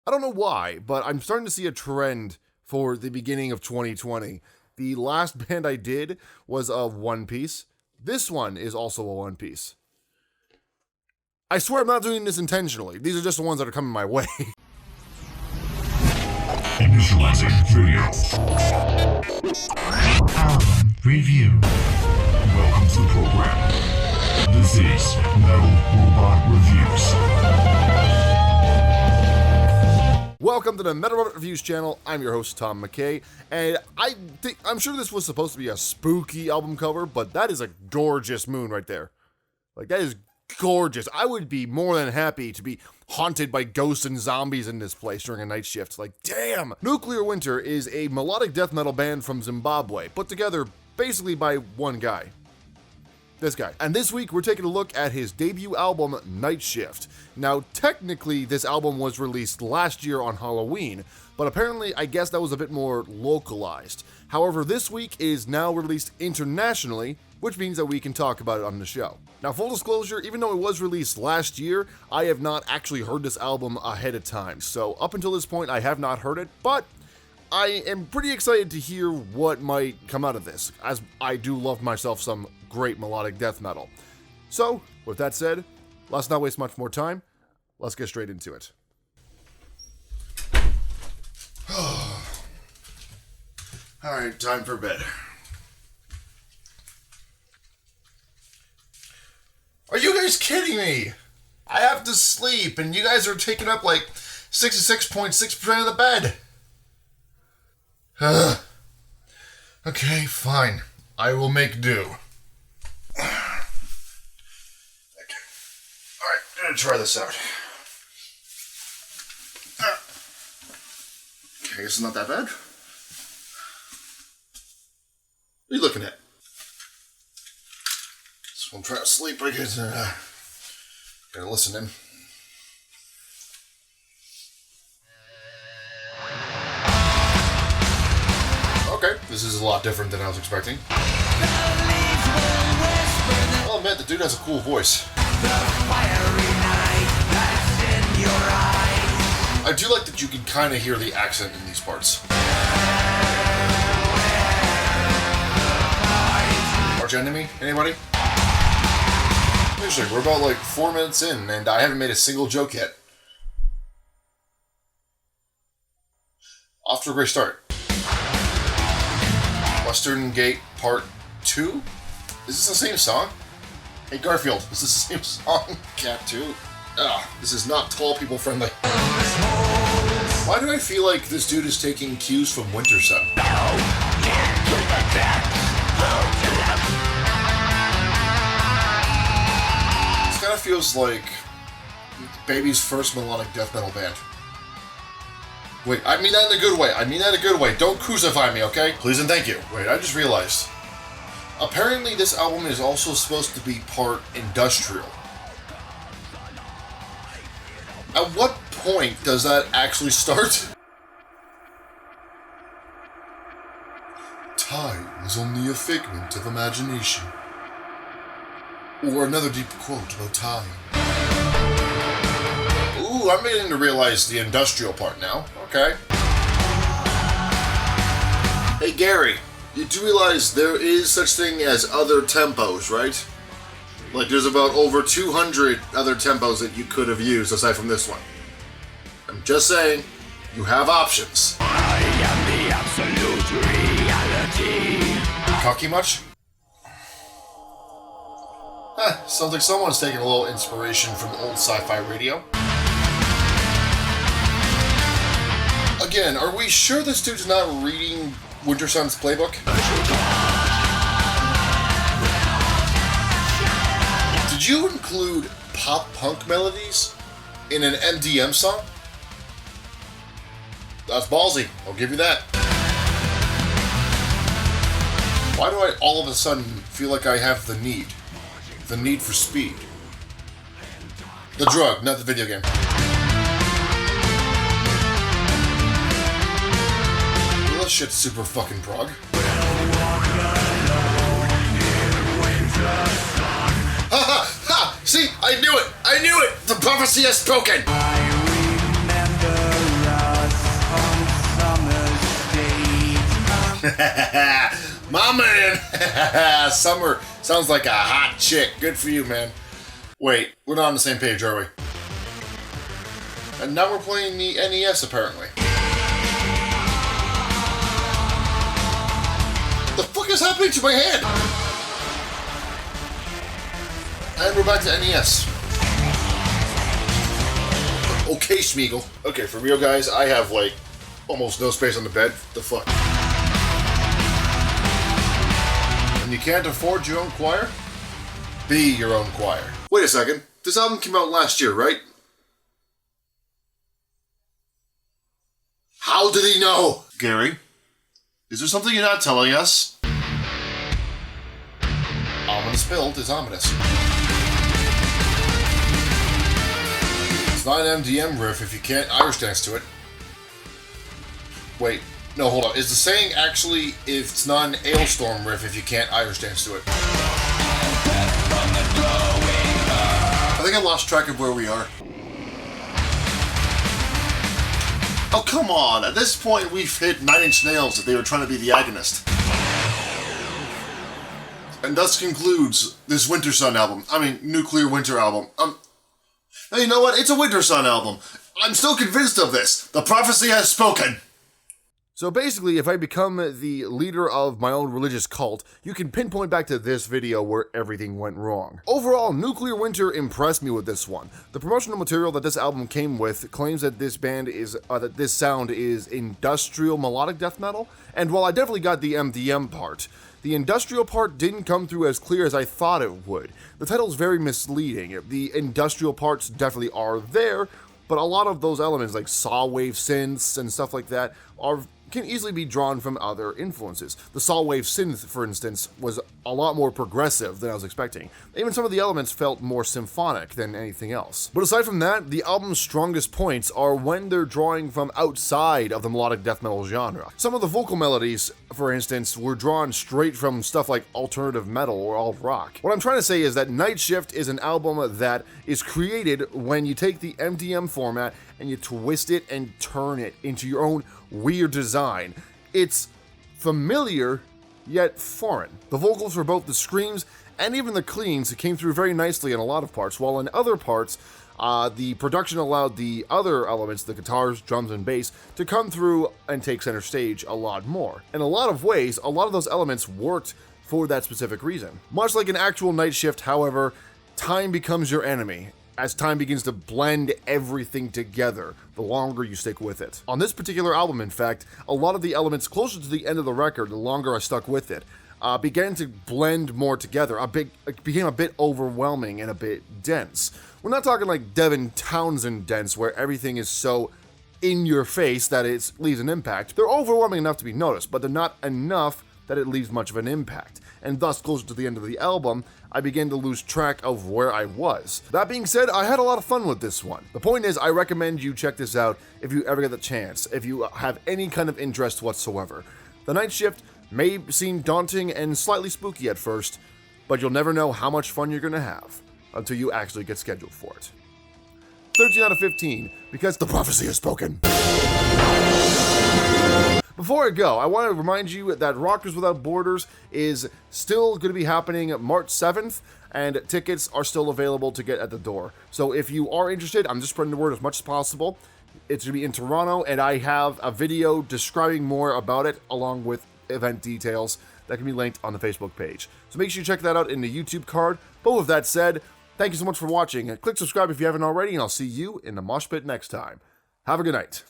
I don't know why, but I'm starting to see a trend for the beginning of 2020. The last band I did was of One Piece. This one is also a One Piece. I swear I'm not doing this intentionally. These are just the ones that are coming my way. Initializing video. Album review. Welcome to the program. This is Metal Robot Reviews. Welcome to the Metal Robot Reviews channel. I'm your host, Tom McKay, and I'm sure this was supposed to be a spooky album cover, but that is a gorgeous moon right there. Like, that is gorgeous. I would be more than happy to be haunted by ghosts and zombies in this place during a night shift. Like, damn! Nuclear Winter is a melodic death metal band from Zimbabwe, put together basically by one guy. This guy. And this week, we're taking a look at his debut album, Night Shift. Now, technically, this album was released last year on Halloween, but apparently, I guess that was a bit more localized. However, this week is now released internationally, which means that we can talk about it on the show. Now, full disclosure, even though it was released last year, I have not actually heard this album ahead of time. So, up until this point, I have not heard it, but I am pretty excited to hear what might come out of this, as I do love myself some great melodic death metal. So, with that said, let's not waste much more time. Let's get straight into it. Alright, time for bed. Are you guys kidding me? I have to sleep, and you guys are taking up like 66.6% of the bed. Okay, fine. I will make do. Okay. Alright, I'm gonna try this out. Okay, it's not that bad. What are you looking at? So I'm trying to sleep, I guess. Gotta listen in. Okay, this is a lot different than I was expecting. Oh man, the dude has a cool voice. I do like that you can kind of hear the accent in these parts. Arch enemy? Anybody? Seriously, we're about like 4 minutes in, and I haven't made a single joke yet. Off to a great start. Western Gate Part 2? Is this the same song? Hey Garfield, is this the same song? Cat 2? Ugh, this is not tall people friendly. Why do I feel like this dude is taking cues from Winter Sun? This kind of feels like Baby's first melodic death metal band. Wait, I mean that in a good way. I mean that in a good way. Don't crucify me, okay? Please and thank you. Wait, I just realized. Apparently this album is also supposed to be part industrial. At what point does that actually start? Time is only a figment of imagination. Or another deep quote about time. Ooh, I'm beginning to realize the industrial part now. Okay. Hey Gary, you do realize there is such thing as other tempos, right? Like there's about over 200 other tempos that you could have used aside from this one. I'm just saying, you have options. I am the absolute reality. Cocky much? Sounds like someone's taking a little inspiration from old sci-fi radio. Again, are we sure this dude's not reading Winter Sun's playbook? Did you include pop-punk melodies in an MDM song? That's ballsy, I'll give you that. Why do I all of a sudden feel like I have the need for speed? The drug, not the video game. Well, that shit's super fucking prog. Ha ha ha! See, I knew it! The prophecy has spoken! I remember My man! Summer sounds like a hot chick. Good for you, man. Wait, we're not on the same page, are we? And now we're playing the NES, apparently. What the fuck is happening to my head? And we're back to NES. Okay, Schmeagle. Okay, for real, guys, I have, like, almost no space on the bed. The fuck? And you can't afford your own choir? Be your own choir. Wait a second. This album came out last year, right? How did he know? Gary, is there something you're not telling us? Ominous build is ominous. It's not an MDM riff if you can't Irish dance to it. Wait, no, hold on. Is the saying actually if it's not an Ailstorm riff if you can't Irish dance to it? I think I lost track of where we are. Oh, come on. At this point, we've hit 9 Inch Nails that they were trying to be the agonist. And thus concludes this Winter Sun album. I mean, Nuclear Winter album. Hey, you know what? It's a Winter Sun album. I'm still convinced of this. The prophecy has spoken. So basically, if I become the leader of my own religious cult, you can pinpoint back to this video where everything went wrong. Overall, Nuclear Winter impressed me with this one. The promotional material that this album came with claims that this band is, that this sound is industrial melodic death metal, and while I definitely got the MDM part, the industrial part didn't come through as clear as I thought it would. The title's very misleading. The industrial parts definitely are there, but a lot of those elements like saw wave synths and stuff like that can easily be drawn from other influences. The saw wave synth, for instance, was a lot more progressive than I was expecting. Even some of the elements felt more symphonic than anything else. But aside from that, the album's strongest points are when they're drawing from outside of the melodic death metal genre. Some of the vocal melodies, for instance, were drawn straight from stuff like alternative metal or alt rock. What I'm trying to say is that Night Shift is an album that is created when you take the MDM format and you twist it and turn it into your own weird design. It's familiar, yet foreign. The vocals for both the screams and even the cleans came through very nicely in a lot of parts, while in other parts, the production allowed the other elements, the guitars, drums, and bass, to come through and take center stage a lot more. In a lot of ways, a lot of those elements worked for that specific reason. Much like an actual Night Shift, however, time becomes your enemy, as time begins to blend everything together, the longer you stick with it. On this particular album, in fact, a lot of the elements closer to the end of the record, the longer I stuck with it, began to blend more together. It became a bit overwhelming and a bit dense. We're not talking like Devin Townsend dense, where everything is so in your face that it leaves an impact. They're overwhelming enough to be noticed, but they're not enough that it leaves much of an impact. And thus, closer to the end of the album, I began to lose track of where I was. That being said, I had a lot of fun with this one. The point is, I recommend you check this out if you ever get the chance, if you have any kind of interest whatsoever. The Night Shift may seem daunting and slightly spooky at first, but you'll never know how much fun you're gonna have until you actually get scheduled for it. 13 out of 15, because the prophecy has spoken. Before I go, I want to remind you that Rockers Without Borders is still going to be happening March 7th, and tickets are still available to get at the door. So if you are interested, I'm just spreading the word as much as possible. It's going to be in Toronto, and I have a video describing more about it, along with event details that can be linked on the Facebook page. So make sure you check that out in the YouTube card. But with that said, thank you so much for watching. Click subscribe if you haven't already, and I'll see you in the mosh pit next time. Have a good night.